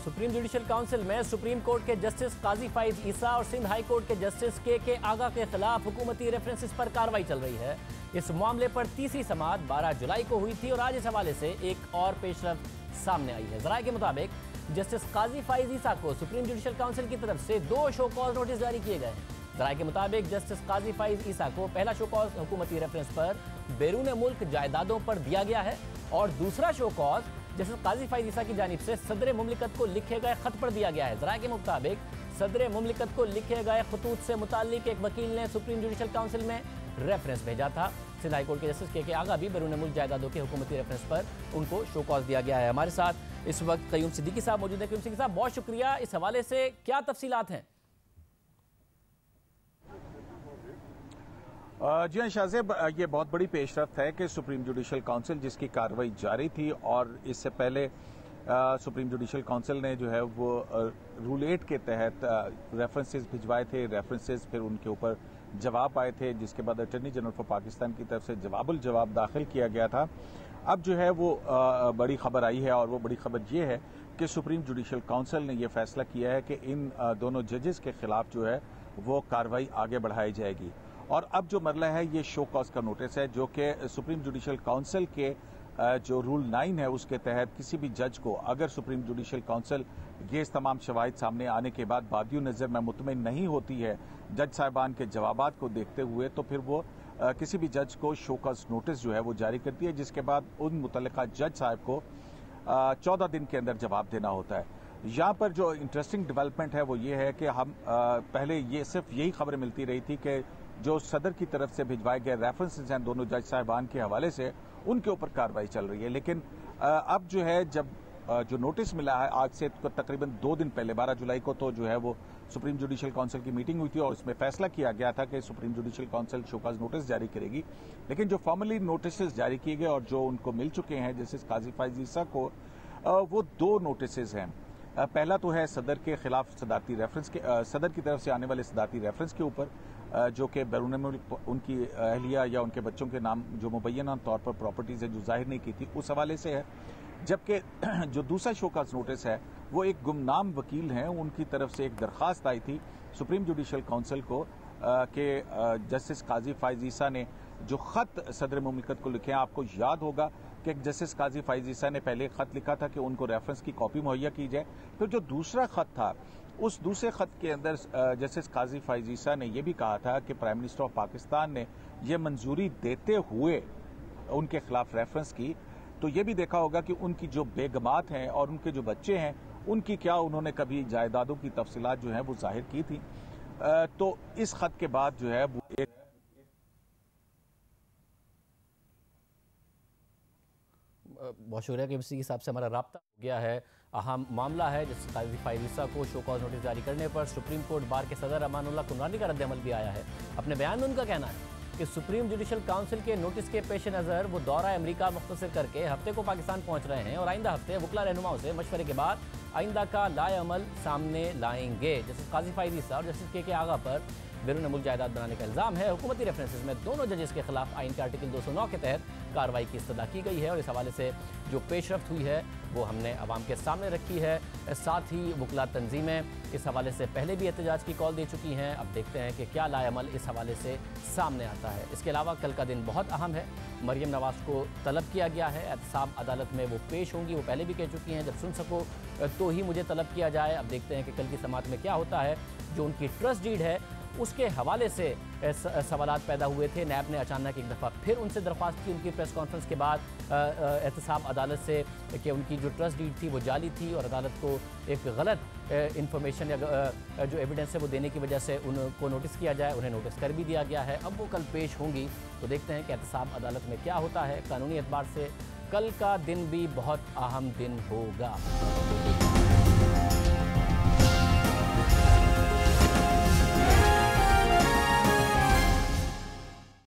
Supreme judicial council में supreme court के justice काजी फाइज ईसा और सिंध हाई कोर्ट के जस्टिस के आगा के खिलाफ हुकूमती रेफरेंसेस पर कार्रवाई चल रही है। इस मामले पर तीसरी समाअत 12 जुलाई को हुई थी और आज इस हवाले से एक और पेशरफ सामने आई है। जराये के मुताबिक जस्टिस काजी फाइज ईसा को सुप्रीम जुडिशल काउंसिल की तरफ से 2 शो कॉज नोटिस जारी किए गए हैं। जराये के मुताबिक जस्टिस काजी फाइज ईसा को पहला शो कॉज हुकूमती रेफरेंस पर बैरून मुल्क जायदादों पर दिया गया है और दूसरा शो कॉज जस्टिस काजी फाइज ईसा की जानिब से सदर मुमलिकत को लिखे गए खत पर दिया गया है। जराये के मुताबिक सदर मुमलिकत को लिखे गए खतूत से मुताल्लिक एक वकील ने सुप्रीम जुडिशल काउंसिल में रेफरेंस भेजा था। सिंध हाई कोर्ट के जस्टिस के आगा भी बैरून मुल्क जायदादों के हुकूमती रेफरेंस पर उनको शो कॉज दिया गया है। हमारे साथ इस वक्त क़य्यूम सिद्दीकी साहब मौजूद है। क़य्यूम सिद्दीकी साहब, बहुत शुक्रिया। इस हवाले से क्या तफसीलात हैं? जी हाँ शाहजेब, ये बहुत बड़ी पेशरफ्त है कि सुप्रीम जुडिशल काउंसिल जिसकी कार्रवाई जारी थी और इससे पहले सुप्रीम जुडिशल काउंसिल ने जो है वो रूल 8 के तहत रेफरेंसेस भिजवाए थे। रेफरेंसेस फिर उनके ऊपर जवाब आए थे, जिसके बाद अटॉर्नी जनरल फॉर पाकिस्तान की तरफ से जवाबुल जवाब दाखिल किया गया था। अब जो है वो बड़ी खबर आई है और वो बड़ी खबर ये है कि सुप्रीम जुडिशल काउंसिल ने यह फैसला किया है कि इन दोनों जजेस के खिलाफ जो है वो कार्रवाई आगे बढ़ाई जाएगी। और अब जो मरला है ये शो कॉज का नोटिस है, जो कि सुप्रीम जुडिशल काउंसिल के जो रूल 9 है उसके तहत किसी भी जज को अगर सुप्रीम जुडिशल काउंसिल ये तमाम शवाहिद सामने आने के बाद बादियो नज़र में मुतमईन नहीं होती है जज साहिबान के जवाबात को देखते हुए, तो फिर वो किसी भी जज को शो कॉज नोटिस जो है वो जारी करती है, जिसके बाद उन मुतल्लिका जज साहब को 14 दिन के अंदर जवाब देना होता है। यहाँ पर जो इंटरेस्टिंग डेवलपमेंट है वो ये है कि हम पहले ये सिर्फ यही खबरें मिलती रही थी कि जो सदर की तरफ से भिजवाए गए रेफरेंसेस हैं दोनों जज साहिबान के हवाले से, उनके ऊपर कार्रवाई चल रही है। लेकिन अब जो है जब जो नोटिस मिला है आज से तकरीबन 2 दिन पहले 12 जुलाई को, तो जो है वो सुप्रीम जुडिशल काउंसिल की मीटिंग हुई थी और उसमें फैसला किया गया था कि supreme judicial council show cause notice जारी करेगी। लेकिन जो फॉर्मली नोटिस जारी किए गए और जो उनको मिल चुके हैं जैसे काजी फाइज ईसा को, वो 2 नोटिस हैं। पहला तो है सदर के खिलाफ सदारती रेफरेंस के सदर की तरफ से आने वाले सदारती रेफरेंस के ऊपर, जो कि बैरून मुल्क उनकी अहलिया या उनके बच्चों के नाम जो मुबैना तौर पर प्रॉपर्टीज है जो जाहिर नहीं की थी उस हवाले से है। जबकि जो दूसरा शोकॉज नोटिस है वो एक गुमनाम वकील हैं, उनकी तरफ से एक दरख्वास्त आई थी सुप्रीम जुडिशल काउंसिल को कि जस्टिस काजी फाइज ईसा ने जो खत सदर मुमलिकत को लिखे हैं, आपको याद होगा कि जस्टिस काजी फाइज ईसा ने पहले खत लिखा था कि उनको रेफरेंस की कॉपी मुहैया की जाए। फिर जो दूसरा खत था उस दूसरे खत के अंदर जस्टिस काजी फाइज ईसा ने यह भी कहा था कि प्राइम मिनिस्टर ऑफ पाकिस्तान ने यह मंजूरी देते हुए उनके खिलाफ रेफरेंस की, तो ये भी देखा होगा कि उनकी जो बेगमात हैं और उनके जो बच्चे हैं उनकी क्या उन्होंने कभी जायदादों की तफसीलात जो है वो जाहिर की थी। तो इस खत के बाद जो है वो एक बहुत शुक्रिया कि इसी हिसाब से हमारा राब्ता हो गया है। अहम मामला है जिस काजी फाइज ईसा को शो कॉज नोटिस जारी करने पर सुप्रीम कोर्ट बार के सदर अमानुल्लाह कुमरानी का रद्द-ए-अमल भी आया है। अपने बयान में उनका कहना है कि सुप्रीम जुडिशल काउंसिल के नोटिस के पेश नज़र वो दौरा अमेरिका मुख्तसर करके हफ्ते को पाकिस्तान पहुंच रहे हैं और आइंदा हफ्ते वकला रहनुमाओं से मशवरे के बाद आइंदा का लाए-अमल सामने लाएंगे। जस्टिस काजी फाइज ईसा और जस्टिस के आगा पर बैरून मुल्क जायदाद बनाने का इल्ज़ाम है। हुकूमती रेफरेंसेस में दोनों जजेस के खिलाफ आइन के आर्टिकल 209 के तहत कार्रवाई की इस्तदा की गई है और इस हवाले से जो पेशरफ्त हुई है वो हमने अवाम के सामने रखी है। साथ ही वकला तंजीमें इस हवाले से पहले भी एहतजाज की कॉल दे चुकी हैं। अब देखते हैं कि क्या लाएअमल इस हवाले से सामने आता है। इसके अलावा कल का दिन बहुत अहम है। मरियम नवाज को तलब किया गया है, एहतसाब अदालत में वो पेश होंगी। वो पहले भी कह चुकी हैं जब सुन सको तो ही मुझे तलब किया जाए। अब देखते हैं कि कल की समाअत में क्या होता है। जो उनकी ट्रस्ट डीड है उसके हवाले से सवालात पैदा हुए थे। नैब ने अचानक एक दफ़ा फिर उनसे दरख्वास्त की उनकी प्रेस कॉन्फ्रेंस के बाद एहतसाब अदालत से कि उनकी जो ट्रस्ट डीड थी वो जाली थी और अदालत को एक गलत इंफॉर्मेशन या जो एविडेंस है वो देने की वजह से उनको नोटिस किया जाए। उन्हें नोटिस कर भी दिया गया है। अब वो कल पेश होंगी तो देखते हैं कि एहतसाब अदालत में क्या होता है। कानूनी एतबार से कल का दिन भी बहुत अहम दिन होगा।